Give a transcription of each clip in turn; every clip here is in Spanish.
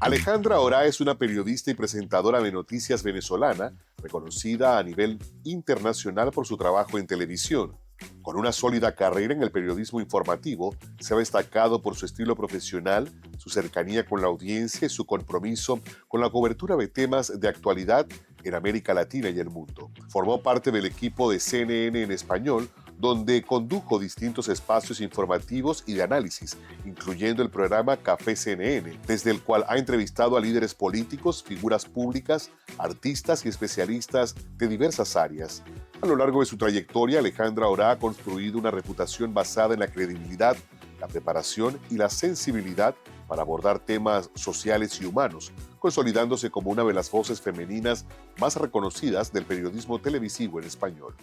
Alejandra Orá es una periodista y presentadora de noticias venezolana, reconocida a nivel internacional por su trabajo en televisión. Con una sólida carrera en el periodismo informativo, se ha destacado por su estilo profesional, su cercanía con la audiencia y su compromiso con la cobertura de temas de actualidad en América Latina y el mundo. Formó parte del equipo de CNN en español, donde condujo distintos espacios informativos y de análisis, incluyendo el programa Café CNN, desde el cual ha entrevistado a líderes políticos, figuras públicas, artistas y especialistas de diversas áreas. A lo largo de su trayectoria, Alejandra Orá ha construido una reputación basada en la credibilidad, la preparación y la sensibilidad para abordar temas sociales y humanos, consolidándose como una de las voces femeninas más reconocidas del periodismo televisivo en español.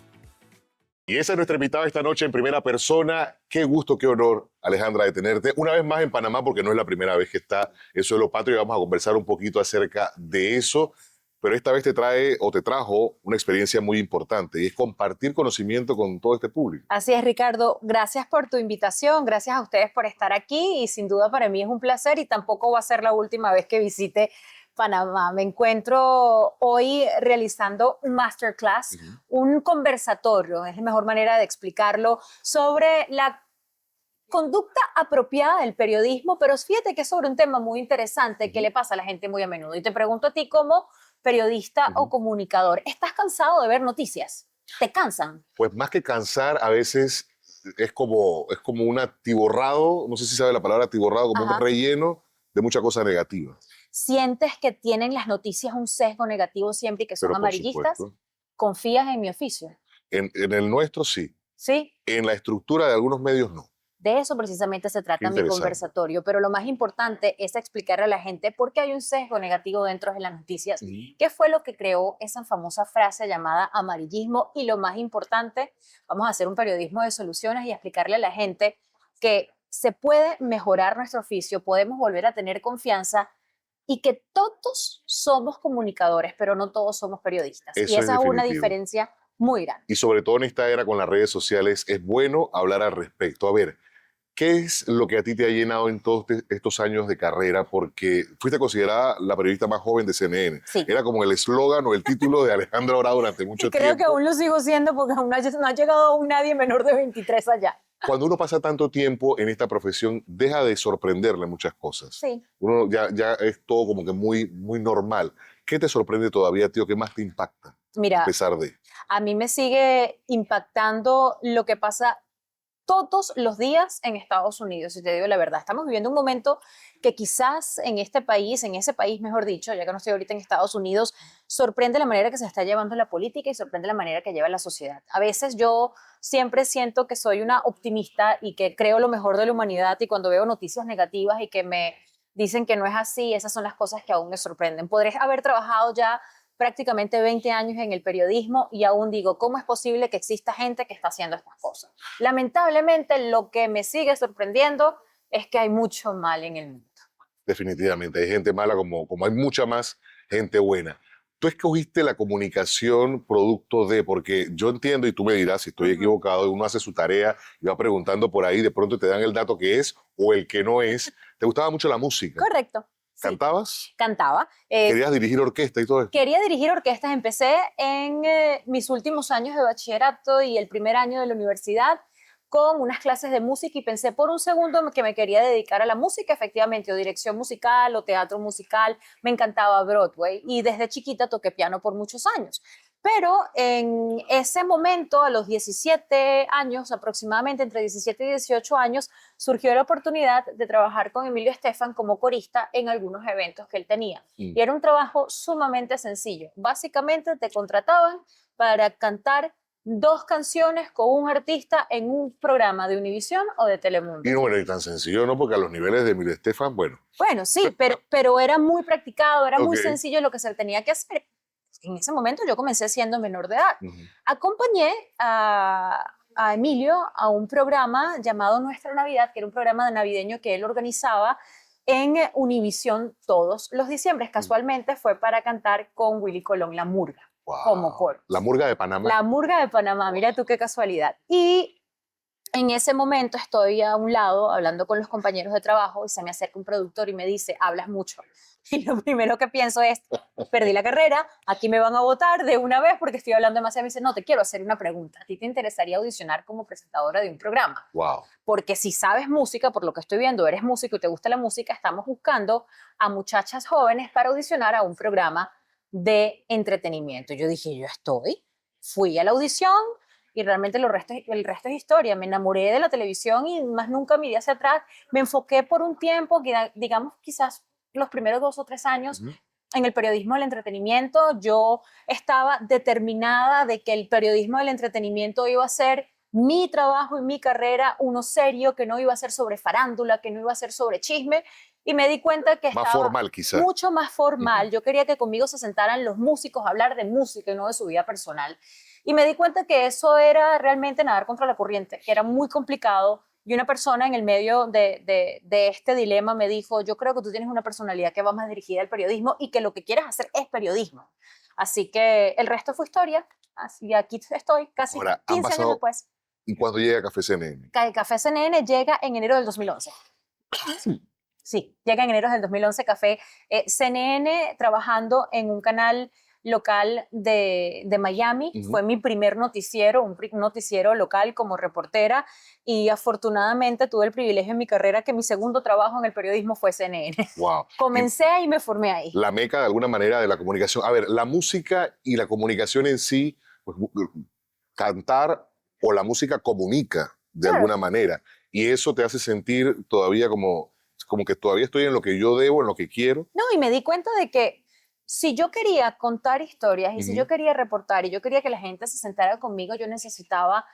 Y esa es nuestra invitada esta noche en primera persona. Qué gusto, qué honor, Alejandra, de tenerte una vez más en Panamá, porque no es la primera vez que está en Suelo Patrio y vamos a conversar un poquito acerca de eso. Pero esta vez te trajo una experiencia muy importante y es compartir conocimiento con todo este público. Así es, Ricardo. Gracias por tu invitación, gracias a ustedes por estar aquí y sin duda para mí es un placer y tampoco va a ser la última vez que visite Panamá. Me encuentro hoy realizando un masterclass, un conversatorio, es la mejor manera de explicarlo, sobre la conducta apropiada del periodismo, pero fíjate que es sobre un tema muy interesante que le pasa a la gente muy a menudo. Y te pregunto a ti como periodista o comunicador, ¿estás cansado de ver noticias? ¿Te cansan? Pues más que cansar, a veces es como un atiborrado, no sé si sabe la palabra atiborrado, como un relleno de mucha cosa negativa. ¿Sientes que tienen las noticias un sesgo negativo siempre y que son Pero amarillistas? supuesto. ¿Confías en mi oficio? En el nuestro sí. ¿Sí? En la estructura de algunos medios no. De eso precisamente se trata mi conversatorio, pero lo más importante es explicarle a la gente por qué hay un sesgo negativo dentro de las noticias, qué fue lo que creó esa famosa frase llamada amarillismo y lo más importante, vamos a hacer un periodismo de soluciones y explicarle a la gente que se puede mejorar nuestro oficio, podemos volver a tener confianza y que todos somos comunicadores, pero no todos somos periodistas. Eso y esa es una definitivo. diferencia muy grande. Y sobre todo en esta era con las redes sociales, es bueno hablar al respecto. A ver, ¿qué es lo que a ti te ha llenado en todos estos años de carrera? Porque fuiste considerada la periodista más joven de CNN. Sí. Era como el eslogan o el título de Alejandra Orá durante mucho tiempo. Creo que aún lo sigo siendo porque aún no ha llegado aún nadie menor de 23 allá. Cuando uno pasa tanto tiempo en esta profesión, deja de sorprenderle muchas cosas. Sí. Uno ya es todo como que muy normal. ¿Qué te sorprende todavía, tío? ¿Qué más te impacta? Mira, a pesar de... a mí me sigue impactando lo que pasa todos los días en Estados Unidos, si te digo la verdad. Estamos viviendo un momento que quizás en este país, en ese país, mejor dicho, ya que no estoy ahorita en Estados Unidos, sorprende la manera que se está llevando la política y sorprende la manera que lleva la sociedad. A veces yo siempre siento que soy una optimista y que creo lo mejor de la humanidad y cuando veo noticias negativas y que me dicen que no es así, esas son las cosas que aún me sorprenden. Podré haber trabajado ya prácticamente 20 años en el periodismo y aún digo, ¿cómo es posible que exista gente que está haciendo estas cosas? Lamentablemente, lo que me sigue sorprendiendo es que hay mucho mal en el mundo. Definitivamente, hay gente mala como hay mucha más gente buena. Tú escogiste la comunicación producto de, porque yo entiendo, y tú me dirás si estoy equivocado, uno hace su tarea y va preguntando por ahí, de pronto te dan el dato que es o el que no es. ¿Te gustaba mucho la música? Correcto. Sí. ¿Cantabas? Cantaba. ¿Querías dirigir orquesta y todo eso? Quería dirigir orquestas. Empecé en mis últimos años de bachillerato y el primer año de la universidad con unas clases de música y pensé por un segundo que me quería dedicar a la música, efectivamente, o dirección musical o teatro musical. Me encantaba Broadway y desde chiquita toqué piano por muchos años. Pero en ese momento, a los 17 años, aproximadamente entre 17 y 18 años, surgió la oportunidad de trabajar con Emilio Estefan como corista en algunos eventos que él tenía. Y era un trabajo sumamente sencillo. Básicamente te contrataban para cantar 2 canciones con un artista en un programa de Univisión o de Telemundo. Y no, bueno, y tan sencillo, ¿no? Porque a los niveles de Emilio Estefan, bueno. Bueno, sí, pero era muy practicado, era muy sencillo lo que se tenía que hacer. En ese momento yo comencé siendo menor de edad. Acompañé a Emilio a un programa llamado Nuestra Navidad, que era un programa de navideño que él organizaba en Univisión todos los diciembres. Casualmente fue para cantar con Willy Colón, La Murga, como coro. La Murga de Panamá. La Murga de Panamá, mira tú qué casualidad. Y En ese momento estoy a un lado hablando con los compañeros de trabajo y se me acerca un productor y me dice, hablas mucho. Y lo primero que pienso es, perdí la carrera, aquí me van a votar de una vez porque estoy hablando demasiado. Me dice, no, te quiero hacer una pregunta. ¿A ti te interesaría audicionar como presentadora de un programa? Wow. Porque si sabes música, por lo que estoy viendo, eres músico y te gusta la música, estamos buscando a muchachas jóvenes para audicionar a un programa de entretenimiento. Yo dije, yo estoy. Fui a la audición y realmente el resto es historia. Me enamoré de la televisión y más nunca miré hacia atrás. Me enfoqué por un tiempo, digamos quizás los primeros 2 o 3 años, en el periodismo del entretenimiento. Yo estaba determinada de que el periodismo del entretenimiento iba a ser mi trabajo y mi carrera, uno serio, que no iba a ser sobre farándula, que no iba a ser sobre chisme, y me di cuenta que Más estaba formal, quizá. mucho más formal. Yo quería que conmigo se sentaran los músicos a hablar de música y no de su vida personal. Y me di cuenta que eso era realmente nadar contra la corriente, que era muy complicado. Y una persona en el medio de este dilema me dijo, yo creo que tú tienes una personalidad que va más dirigida al periodismo y que lo que quieres hacer es periodismo. Así que el resto fue historia. Así aquí estoy, casi Ahora, 15 años después. ¿Y cuándo llega Café CNN? Café CNN llega en enero del 2011. Sí, llega en enero del 2011 Café. CNN trabajando en un canal local de Miami. Fue mi primer noticiero, un noticiero local como reportera, y afortunadamente tuve el privilegio en mi carrera que mi segundo trabajo en el periodismo fue CNN. Wow. Comencé ahí y me formé ahí. La meca de alguna manera de la comunicación. A ver, la música y la comunicación en sí, pues, cantar o la música comunica de Claro. alguna manera, y eso te hace sentir todavía como que todavía estoy en lo que yo debo, en lo que quiero. No, y me di cuenta de que si yo quería contar historias y si yo quería reportar y yo quería que la gente se sentara conmigo, yo necesitaba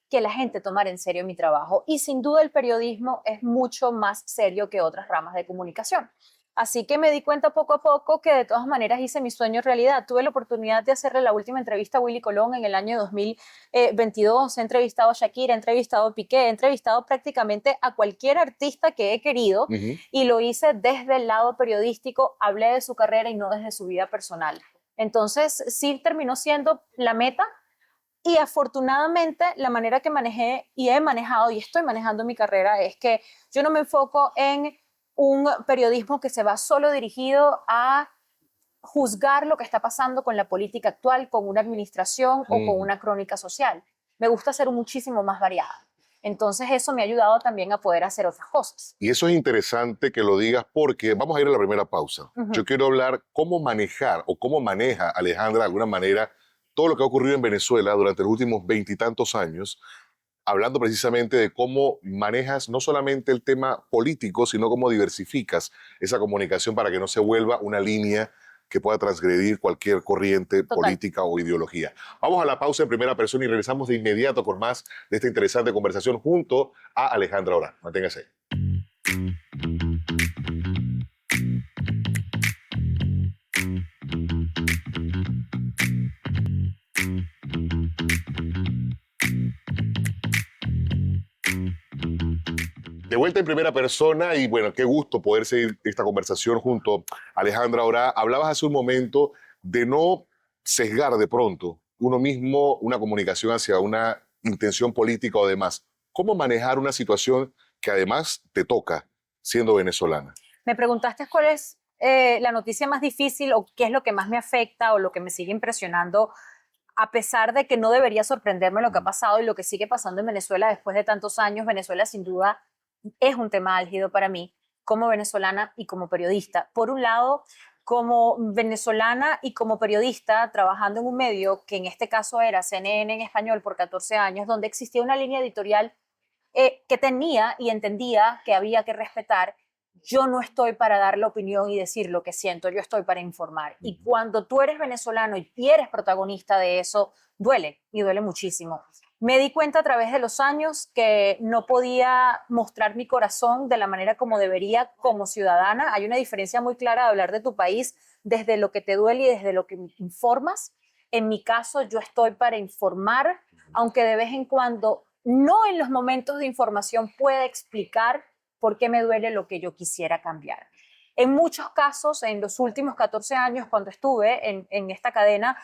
que la gente tomara en serio mi trabajo. Y sin duda el periodismo es mucho más serio que otras ramas de comunicación. Así que me di cuenta poco a poco que de todas maneras hice mi sueño realidad. Tuve la oportunidad de hacerle la última entrevista a Willy Colón en el año 2022. He entrevistado a Shakira, he entrevistado a Piqué, he entrevistado prácticamente a cualquier artista que he querido y lo hice desde el lado periodístico. Hablé de su carrera y no desde su vida personal. Entonces sí terminó siendo la meta. Y afortunadamente la manera que manejé y he manejado y estoy manejando mi carrera es que yo no me enfoco en un periodismo que se va solo dirigido a juzgar lo que está pasando con la política actual, con una administración o con una crónica social. Me gusta ser muchísimo más variada. Entonces eso me ha ayudado también a poder hacer otras cosas. Y eso es interesante que lo digas porque vamos a ir a la primera pausa. Yo quiero hablar cómo manejar o cómo maneja Alejandra de alguna manera todo lo que ha ocurrido en Venezuela durante los últimos 20 y tantos años, hablando precisamente de cómo manejas no solamente el tema político, sino cómo diversificas esa comunicación para que no se vuelva una línea que pueda transgredir cualquier corriente política o ideología. Vamos a la pausa en primera persona y regresamos de inmediato con más de esta interesante conversación junto a Alejandra Orá. Manténgase. De vuelta en primera persona y bueno, qué gusto poder seguir esta conversación junto a Alejandra Orá. Hablabas hace un momento de no sesgar de pronto uno mismo una comunicación hacia una intención política o demás. ¿Cómo manejar una situación que además te toca siendo venezolana? Me preguntaste cuál es la noticia más difícil o qué es lo que más me afecta o lo que me sigue impresionando, a pesar de que no debería sorprenderme lo que ha pasado y lo que sigue pasando en Venezuela después de tantos años. Venezuela sin duda es un tema álgido para mí como venezolana y como periodista. Por un lado, como venezolana y como periodista, trabajando en un medio que en este caso era CNN en español por 14 años, donde existía una línea editorial que tenía y entendía que había que respetar. Yo no estoy para dar la opinión y decir lo que siento, yo estoy para informar. Y cuando tú eres venezolano y eres protagonista de eso, duele y duele muchísimo. Me di cuenta a través de los años que no podía mostrar mi corazón de la manera como debería como ciudadana. Hay una diferencia muy clara de hablar de tu país desde lo que te duele y desde lo que informas. En mi caso, yo estoy para informar, aunque de vez en cuando, no en los momentos de información, pueda explicar por qué me duele lo que yo quisiera cambiar. En muchos casos, en los últimos 14 años, cuando estuve en esta cadena,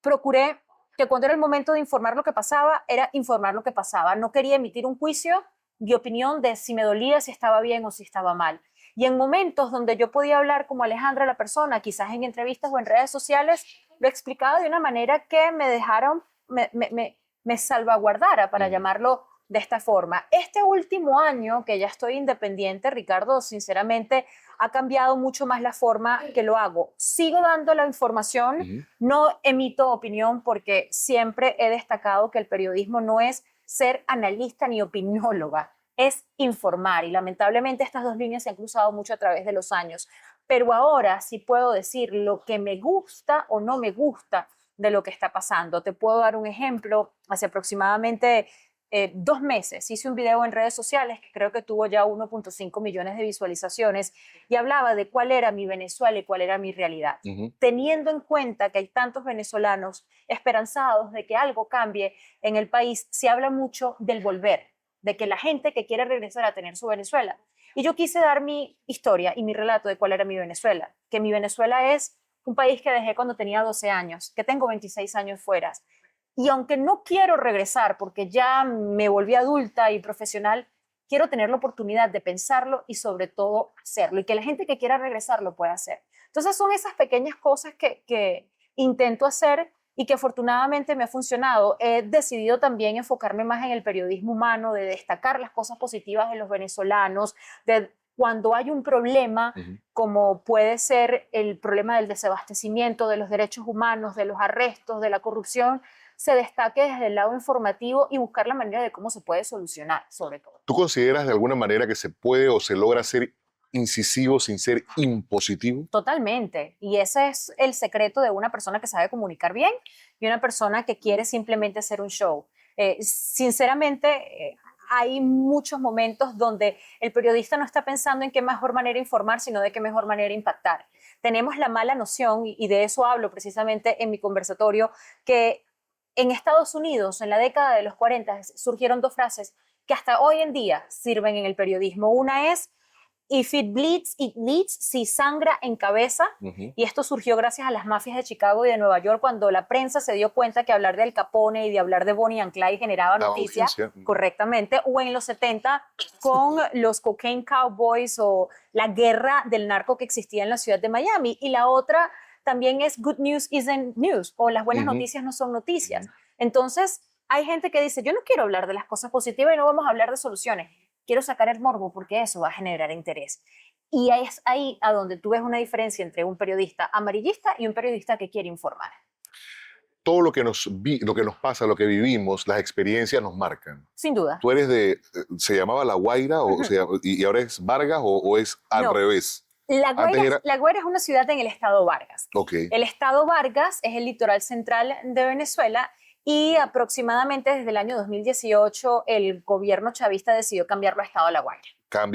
procuré que cuando era el momento de informar lo que pasaba, era informar lo que pasaba. No quería emitir un juicio de opinión de si me dolía, si estaba bien o si estaba mal. Y en momentos donde yo podía hablar como Alejandra, la persona, quizás en entrevistas o en redes sociales, lo explicaba de una manera que me dejaron, me salvaguardara, para llamarlo de esta forma. Este último año que ya estoy independiente, Ricardo, sinceramente ha cambiado mucho más la forma que lo hago. Sigo dando la información, no emito opinión, porque siempre he destacado que el periodismo no es ser analista ni opinóloga, es informar, y lamentablemente estas dos líneas se han cruzado mucho a través de los años. Pero ahora sí puedo decir lo que me gusta o no me gusta de lo que está pasando. Te puedo dar un ejemplo. Hace aproximadamente 2 meses hice un video en redes sociales que creo que tuvo ya 1.5 millones de visualizaciones, y hablaba de cuál era mi Venezuela y cuál era mi realidad. Teniendo en cuenta que hay tantos venezolanos esperanzados de que algo cambie en el país, se habla mucho del volver, de que la gente que quiere regresar a tener su Venezuela. Y yo quise dar mi historia y mi relato de cuál era mi Venezuela, que mi Venezuela es un país que dejé cuando tenía 12 años, que tengo 26 años fuera. Y aunque no quiero regresar porque ya me volví adulta y profesional, quiero tener la oportunidad de pensarlo y sobre todo hacerlo, y que la gente que quiera regresar lo pueda hacer. Entonces son esas pequeñas cosas que intento hacer y que afortunadamente me ha funcionado. He decidido también enfocarme más en el periodismo humano, de destacar las cosas positivas de los venezolanos, de cuando hay un problema, como puede ser el problema del desabastecimiento, de los derechos humanos, de los arrestos, de la corrupción, se destaque desde el lado informativo y buscar la manera de cómo se puede solucionar, sobre todo. ¿Tú consideras de alguna manera que se puede o se logra ser incisivo sin ser impositivo? Totalmente. Y ese es el secreto de una persona que sabe comunicar bien y una persona que quiere simplemente hacer un show. Sinceramente, hay muchos momentos donde el periodista no está pensando en qué mejor manera informar, sino de qué mejor manera impactar. Tenemos la mala noción, y de eso hablo precisamente en mi conversatorio, que en Estados Unidos, en la década de los 40, surgieron 2 frases que hasta hoy en día sirven en el periodismo. Una es: if it bleeds, it leads, si sangra, encabeza. Y esto surgió gracias a las mafias de Chicago y de Nueva York, cuando la prensa se dio cuenta que hablar de Al Capone y de hablar de Bonnie and Clyde generaba noticia correctamente. O en los 70 con los Cocaine Cowboys, o la guerra del narco que existía en la ciudad de Miami. Y la otra también es good news isn't news, o las buenas noticias no son noticias. Entonces hay gente que dice: yo no quiero hablar de las cosas positivas y no vamos a hablar de soluciones. Quiero sacar el morbo porque eso va a generar interés. Y es ahí a donde tú ves una diferencia entre un periodista amarillista y un periodista que quiere informar. Todo lo que nos pasa, lo que vivimos, las experiencias nos marcan. Sin duda. ¿Tú eres ¿se llamaba La Guaira y ahora es Vargas, o es al revés? La Guaira es una ciudad en el estado Vargas. El estado Vargas es el litoral central de Venezuela, y aproximadamente desde el año 2018 el gobierno chavista decidió cambiarlo a estado La Guaira.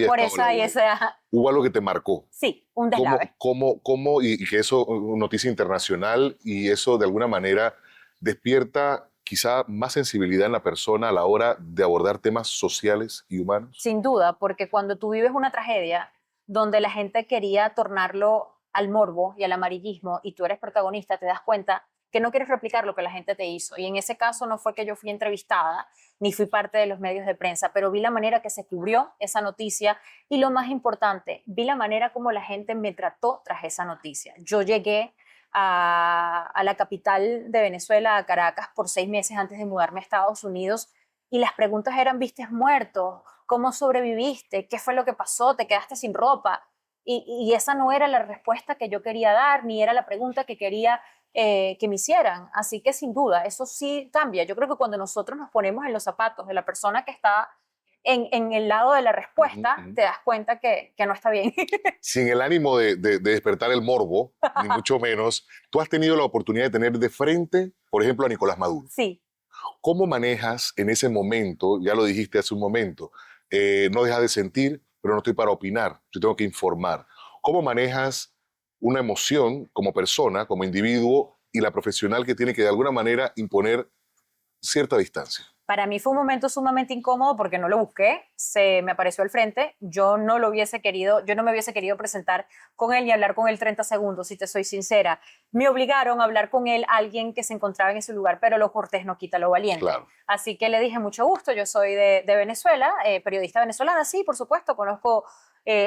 Por eso hay esa... ¿Hubo algo que te marcó? Sí, un deslave. ¿Cómo? Y que eso, noticia internacional, y eso de alguna manera despierta quizá más sensibilidad en la persona a la hora de abordar temas sociales y humanos. Sin duda, porque cuando tú vives una tragedia donde la gente quería tornarlo al morbo y al amarillismo, y tú eres protagonista, te das cuenta que no quieres replicar lo que la gente te hizo. Y en ese caso no fue que yo fui entrevistada, ni fui parte de los medios de prensa, pero vi la manera que se cubrió esa noticia, y lo más importante, vi la manera como la gente me trató tras esa noticia. Yo llegué a la capital de Venezuela, a Caracas, por 6 meses antes de mudarme a Estados Unidos, y las preguntas eran: ¿viste muerto? ¿Cómo sobreviviste? ¿Qué fue lo que pasó? ¿Te quedaste sin ropa? Y esa no era la respuesta que yo quería dar, ni era la pregunta que quería que me hicieran. Así que sin duda, eso sí cambia. Yo creo que cuando nosotros nos ponemos en los zapatos de la persona que está en el lado de la respuesta, te das cuenta que no está bien. Sin el ánimo de despertar el morbo, ni mucho menos, tú has tenido la oportunidad de tener de frente, por ejemplo, a Nicolás Maduro. Sí. ¿Cómo manejas en ese momento? Ya lo dijiste hace un momento, no dejas de sentir, pero no estoy para opinar, yo tengo que informar. ¿Cómo manejas una emoción como persona, como individuo, y la profesional que tiene que de alguna manera imponer cierta distancia? Para mí fue un momento sumamente incómodo porque no lo busqué, se me apareció al frente, yo no me hubiese querido presentar con él ni hablar con él 30 segundos, si te soy sincera. Me obligaron a hablar con él, alguien que se encontraba en ese lugar, pero lo cortés no quita lo valiente. Claro. Así que le dije, mucho gusto, yo soy de Venezuela, periodista venezolana, sí, por supuesto, conozco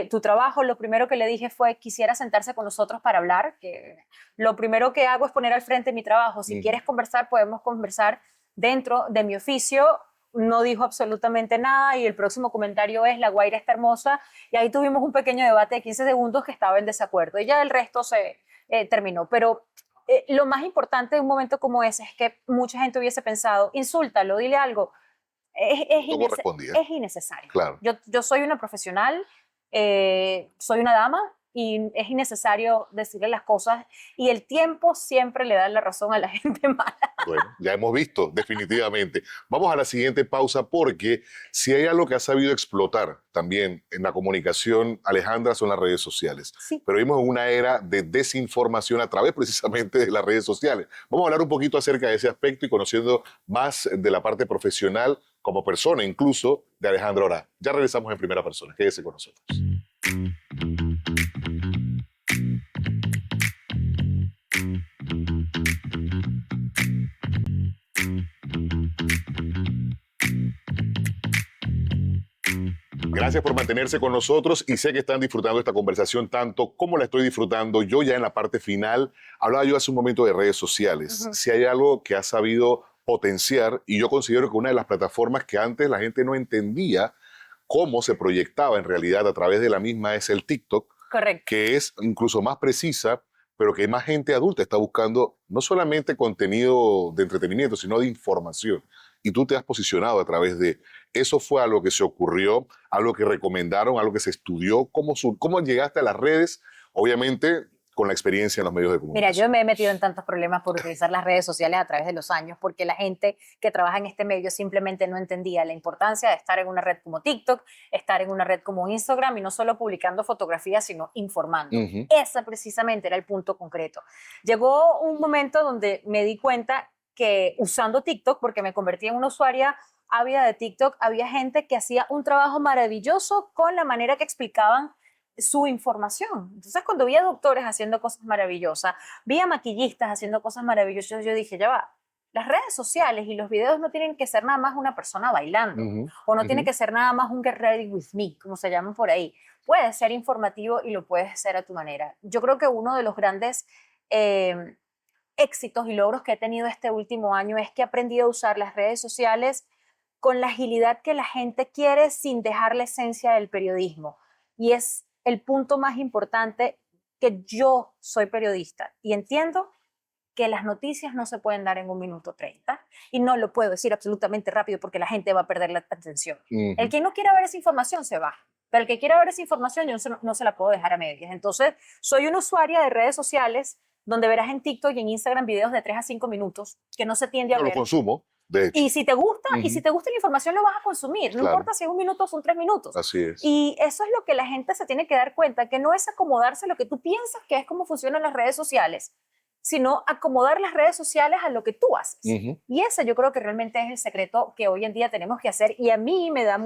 tu trabajo. Lo primero que le dije fue, quisiera sentarse con nosotros para hablar, que lo primero que hago es poner al frente mi trabajo. Si quieres conversar, podemos conversar dentro de mi oficio. No dijo absolutamente nada y el próximo comentario es: La Guaira está hermosa, y ahí tuvimos un pequeño debate de 15 segundos que estaba en desacuerdo y ya el resto se terminó. Pero lo más importante de un momento como ese es que mucha gente hubiese pensado: insúltalo, dile algo. Es innecesario. Claro. Yo soy una profesional, soy una dama, y es innecesario decirle las cosas, y el tiempo siempre le da la razón a la gente mala. Bueno, ya hemos visto, definitivamente. Vamos a la siguiente pausa, porque si hay algo que ha sabido explotar también en la comunicación, Alejandra, son las redes sociales. Sí. Pero vivimos en una era de desinformación a través precisamente de las redes sociales. Vamos a hablar un poquito acerca de ese aspecto y conociendo más de la parte profesional como persona, incluso, de Alejandra Orá. Ya regresamos en primera persona. Quédese con nosotros. Gracias por mantenerse con nosotros, y sé que están disfrutando esta conversación tanto como la estoy disfrutando yo ya en la parte final. Hablaba yo hace un momento de redes sociales. Si hay algo que ha sabido potenciar, y yo considero que una de las plataformas que antes la gente no entendía cómo se proyectaba en realidad a través de la misma, es el TikTok. Correcto. Que es incluso más precisa, pero que más gente adulta está buscando no solamente contenido de entretenimiento, sino de información. Y tú te has posicionado a través de eso. ¿Fue algo que se ocurrió, algo que recomendaron, algo que se estudió? ¿Cómo llegaste a las redes? Obviamente con la experiencia en los medios de comunicación. Mira, yo me he metido en tantos problemas por utilizar las redes sociales a través de los años, porque la gente que trabaja en este medio simplemente no entendía la importancia de estar en una red como TikTok, estar en una red como Instagram, y no solo publicando fotografías, sino informando. Ese precisamente era el punto concreto. Llegó un momento donde me di cuenta que usando TikTok, porque me convertí en una usuaria ávida de TikTok, había gente que hacía un trabajo maravilloso con la manera que explicaban su información. Entonces, cuando vi a doctores haciendo cosas maravillosas, vi a maquillistas haciendo cosas maravillosas, yo dije, ya va, las redes sociales y los videos no tienen que ser nada más una persona bailando, o no tiene que ser nada más un Get Ready With Me, como se llaman por ahí. Puede ser informativo y lo puedes hacer a tu manera. Yo creo que uno de los grandes éxitos y logros que he tenido este último año es que he aprendido a usar las redes sociales con la agilidad que la gente quiere, sin dejar la esencia del periodismo. Y es el punto más importante, que yo soy periodista y entiendo que las noticias no se pueden dar en 1 minuto 30, y no lo puedo decir absolutamente rápido porque la gente va a perder la atención. El que no quiera ver esa información se va, pero el que quiera ver esa información yo no se la puedo dejar a medias. Entonces, soy una usuaria de redes sociales donde verás en TikTok y en Instagram videos de 3 a 5 minutos que no se tiende a ver. Lo consumo. De hecho. Y si te gusta, y si te gusta la información, lo vas a consumir. No importa si es 1 minuto o son 3 minutos. Así es. Y eso es lo que la gente se tiene que dar cuenta, que no es acomodarse a lo que tú piensas que es cómo funcionan las redes sociales, sino acomodar las redes sociales a lo que tú haces. Y ese yo creo que realmente es el secreto que hoy en día tenemos que hacer. Y a mí me da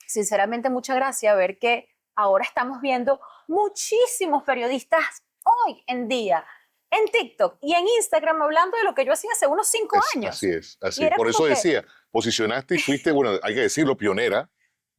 sinceramente, mucha gracia ver que ahora estamos viendo muchísimos periodistas hoy en día en TikTok y en Instagram hablando de lo que yo hacía hace unos 5 años. Así es, así es. Por eso decía, posicionaste y fuiste, bueno, hay que decirlo, pionera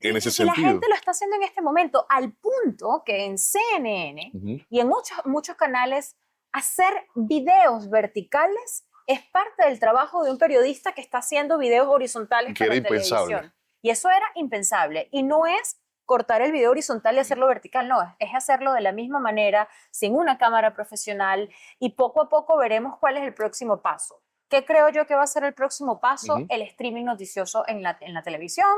en ese sentido. Y la gente lo está haciendo en este momento, al punto que en CNN y en muchos canales, hacer videos verticales es parte del trabajo de un periodista que está haciendo videos horizontales para televisión. Y eso era impensable. Y no es cortar el video horizontal y hacerlo vertical, no, es hacerlo de la misma manera, sin una cámara profesional, y poco a poco veremos cuál es el próximo paso. ¿Qué creo yo que va a ser el próximo paso? El streaming noticioso en la televisión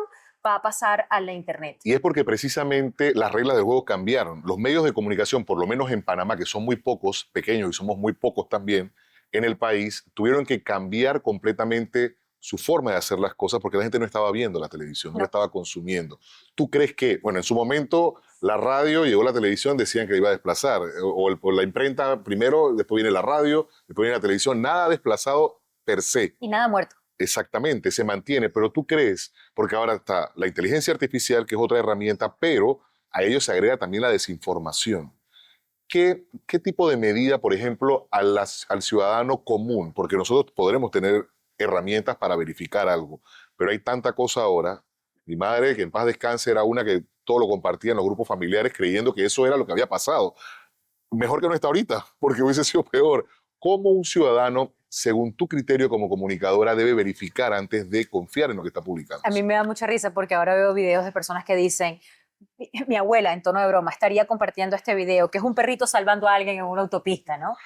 va a pasar a la internet. Y es porque precisamente las reglas del juego cambiaron. Los medios de comunicación, por lo menos en Panamá, que son muy pocos, pequeños, y somos muy pocos también en el país, tuvieron que cambiar completamente su forma de hacer las cosas, porque la gente no estaba viendo la televisión, no la estaba consumiendo. ¿Tú crees que, bueno, en su momento la radio llegó a la televisión, decían que la iba a desplazar, o la imprenta primero, después viene la radio, después viene la televisión, nada desplazado per se? Y nada muerto. exactamente, se mantiene, pero tú crees, porque ahora está la inteligencia artificial, que es otra herramienta, pero a ello se agrega también la desinformación. ¿Qué tipo de medida, por ejemplo, al ciudadano común? Porque nosotros podremos tener herramientas para verificar algo, pero hay tanta cosa ahora. Mi madre, que en paz descanse, era una que todo lo compartía en los grupos familiares creyendo que eso era lo que había pasado. Mejor que no está ahorita, porque hubiese sido peor. ¿Cómo un ciudadano, según tu criterio como comunicadora, debe verificar antes de confiar en lo que está publicando? A mí me da mucha risa porque ahora veo videos de personas que dicen, mi abuela, en tono de broma, estaría compartiendo este video, que es un perrito salvando a alguien en una autopista, ¿no?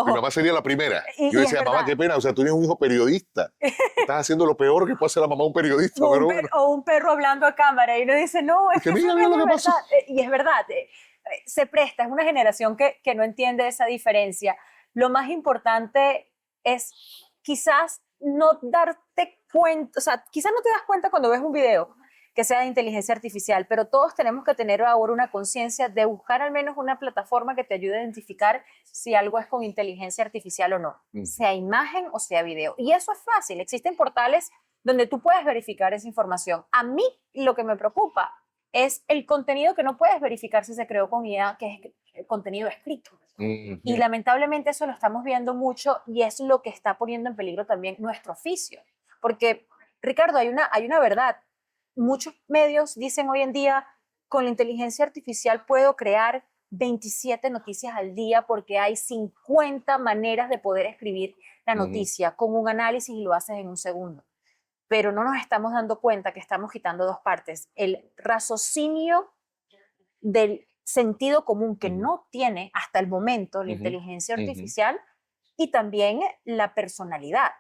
Mi mamá sería la primera. Y Yo es decía, mamá, verdad. qué pena, o sea, tú tienes un hijo periodista. Estás haciendo lo peor que puede hacer la mamá de un periodista, O pero un, bueno. o un perro hablando a cámara y uno dice, no, es Es que que mira, eso mira no lo es que pasó. verdad. Y es verdad, se presta, es una generación que no entiende esa diferencia. Lo más importante es quizás no darte cuenta, o sea, quizás no te das cuenta cuando ves un video que sea de inteligencia artificial, pero todos tenemos que tener ahora una conciencia de buscar al menos una plataforma que te ayude a identificar si algo es con inteligencia artificial o no, sea imagen o sea video. Y eso es fácil, existen portales donde tú puedes verificar esa información. A mí lo que me preocupa es el contenido que no puedes verificar si se creó con IA, que es el contenido escrito. Y lamentablemente eso lo estamos viendo mucho y es lo que está poniendo en peligro también nuestro oficio. Porque, Ricardo, hay una verdad. Muchos medios dicen hoy en día, con la inteligencia artificial puedo crear 27 noticias al día porque hay 50 maneras de poder escribir la noticia con un análisis y lo haces en un segundo. Pero no nos estamos dando cuenta que estamos quitando dos partes. El raciocinio del sentido común que no tiene hasta el momento la inteligencia artificial y también la personalidad.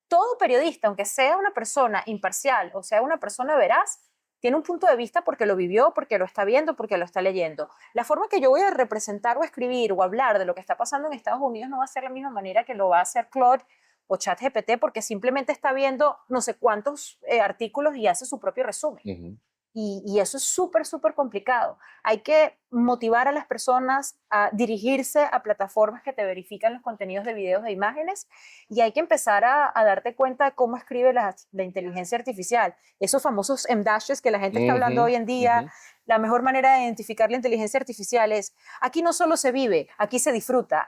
Todo periodista, aunque sea una persona imparcial o sea una persona veraz, tiene un punto de vista porque lo vivió, porque lo está viendo, porque lo está leyendo. La forma que yo voy a representar o escribir o hablar de lo que está pasando en Estados Unidos no va a ser la misma manera que lo va a hacer Claude o ChatGPT porque simplemente está viendo no sé cuántos artículos y hace su propio resumen. Y eso es súper, súper complicado. Hay que motivar a las personas a dirigirse a plataformas que te verifican los contenidos de videos, de imágenes, y hay que empezar a darte cuenta de cómo escribe la inteligencia artificial. Esos famosos M-dashes que la gente está hablando hoy en día, la mejor manera de identificar la inteligencia artificial es, aquí no solo se vive, aquí se disfruta.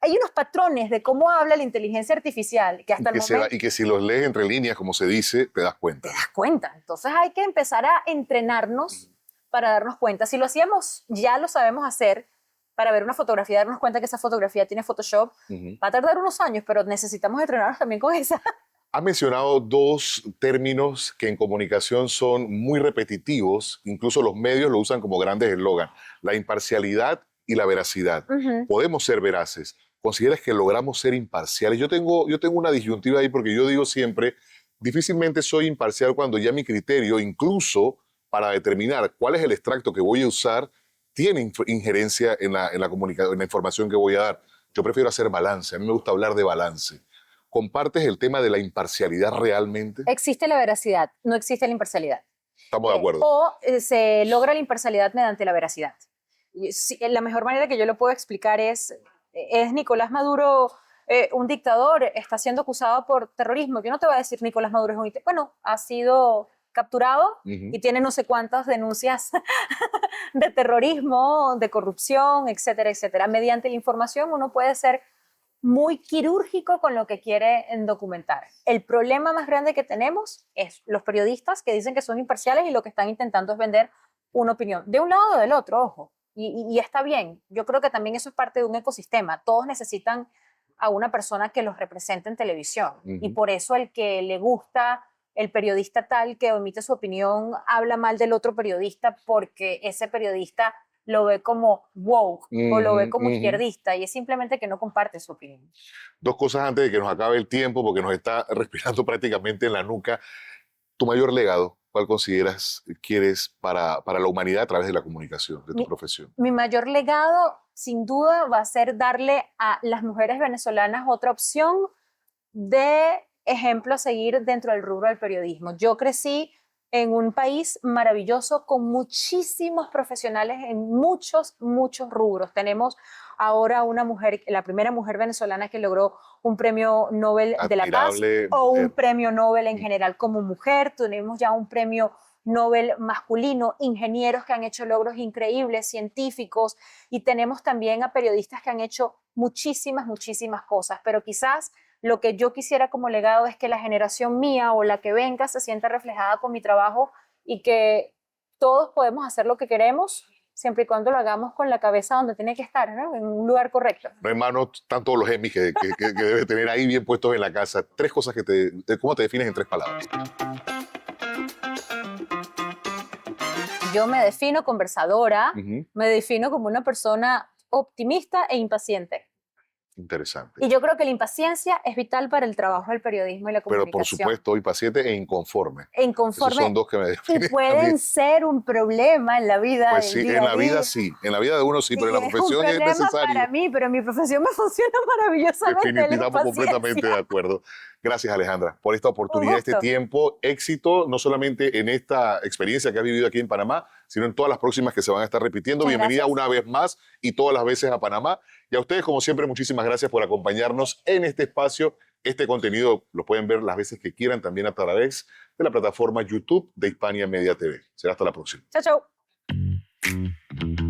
Hay unos patrones de cómo habla la inteligencia artificial que hasta el momento... Y que si los lees entre líneas, como se dice, te das cuenta. Te das cuenta. Entonces hay que empezar a entrenarnos para darnos cuenta. Si lo hacíamos, ya lo sabemos hacer, para ver una fotografía, darnos cuenta que esa fotografía tiene Photoshop, va a tardar unos años, pero necesitamos entrenarnos también con esa. Has mencionado dos términos que en comunicación son muy repetitivos, incluso los medios lo usan como grandes eslogan, la imparcialidad y la veracidad. Podemos ser veraces. ¿Consideras que logramos ser imparciales? Yo tengo una disyuntiva ahí porque yo digo siempre, difícilmente soy imparcial cuando ya mi criterio, incluso para determinar cuál es el extracto que voy a usar, tiene injerencia en la comunicación, en la información que voy a dar. Yo prefiero hacer balance, a mí me gusta hablar de balance. ¿Compartes el tema de la imparcialidad realmente? Existe la veracidad, no existe la imparcialidad. Estamos de acuerdo. Se logra la imparcialidad mediante la veracidad. La mejor manera que yo lo puedo explicar es Nicolás Maduro un dictador, está siendo acusado por terrorismo. Yo no te voy a decir Nicolás Maduro es un dictador. Bueno, ha sido capturado y tiene no sé cuántas denuncias de terrorismo, de corrupción, etcétera, etcétera. Mediante la información uno puede ser muy quirúrgico con lo que quiere documentar. El problema más grande que tenemos es los periodistas que dicen que son imparciales y lo que están intentando es vender una opinión, de un lado o del otro, ojo. Y está bien, yo creo que también eso es parte de un ecosistema. Todos necesitan a una persona que los represente en televisión. Y por eso el que le gusta el periodista tal que emite su opinión habla mal del otro periodista porque ese periodista lo ve como woke o lo ve como izquierdista y es simplemente que no comparte su opinión. Dos cosas antes de que nos acabe el tiempo porque nos está respirando prácticamente en la nuca. Tu mayor legado, ¿cuál consideras quieres para la humanidad a través de la comunicación, de tu profesión? Mi mayor legado, sin duda, va a ser darle a las mujeres venezolanas otra opción de ejemplo a seguir dentro del rubro del periodismo. Yo crecí en un país maravilloso con muchísimos profesionales en muchos, muchos rubros. Tenemos ahora una mujer, la primera mujer venezolana que logró un premio Nobel de la Paz Admirable o un mujer. premio Nobel en general como mujer. Tenemos ya un premio Nobel masculino, ingenieros que han hecho logros increíbles, científicos, y tenemos también a periodistas que han hecho muchísimas, muchísimas cosas, pero quizás lo que yo quisiera como legado es que la generación mía o la que venga se sienta reflejada con mi trabajo y que todos podemos hacer lo que queremos siempre y cuando lo hagamos con la cabeza donde tiene que estar, ¿no? En un lugar correcto. No, hermano, están todos los Emmys que debes tener ahí bien puestos en la casa. Tres cosas ¿cómo te defines en tres palabras? Yo me defino conversadora, Ujú. me defino como una persona optimista e impaciente. Interesante. Y yo creo que la impaciencia es vital para el trabajo del periodismo y la Pero comunicación. por supuesto, impaciente e inconforme. Esos Inconforme son dos que me y definen. pueden ser un problema en la vida Pues del sí, día en a la vida día. sí, en la vida de uno sí, pero en la Y es un profesión es problema para necesario. mí, pero en mi profesión me funciona maravillosamente la Definitivamente, estamos completamente de impaciencia. acuerdo. Gracias, Alejandra, por esta Un oportunidad, este gusto. tiempo, éxito, no solamente en esta experiencia que has vivido aquí en Panamá, sino en todas las próximas que se van a estar repitiendo. Muchas Bienvenida gracias. una vez más y todas las veces a Panamá. Y a ustedes, como siempre, muchísimas gracias por acompañarnos en este espacio. Este contenido lo pueden ver las veces que quieran también a través de la plataforma YouTube de Hispania Media TV. Será hasta la próxima. Chao, chao.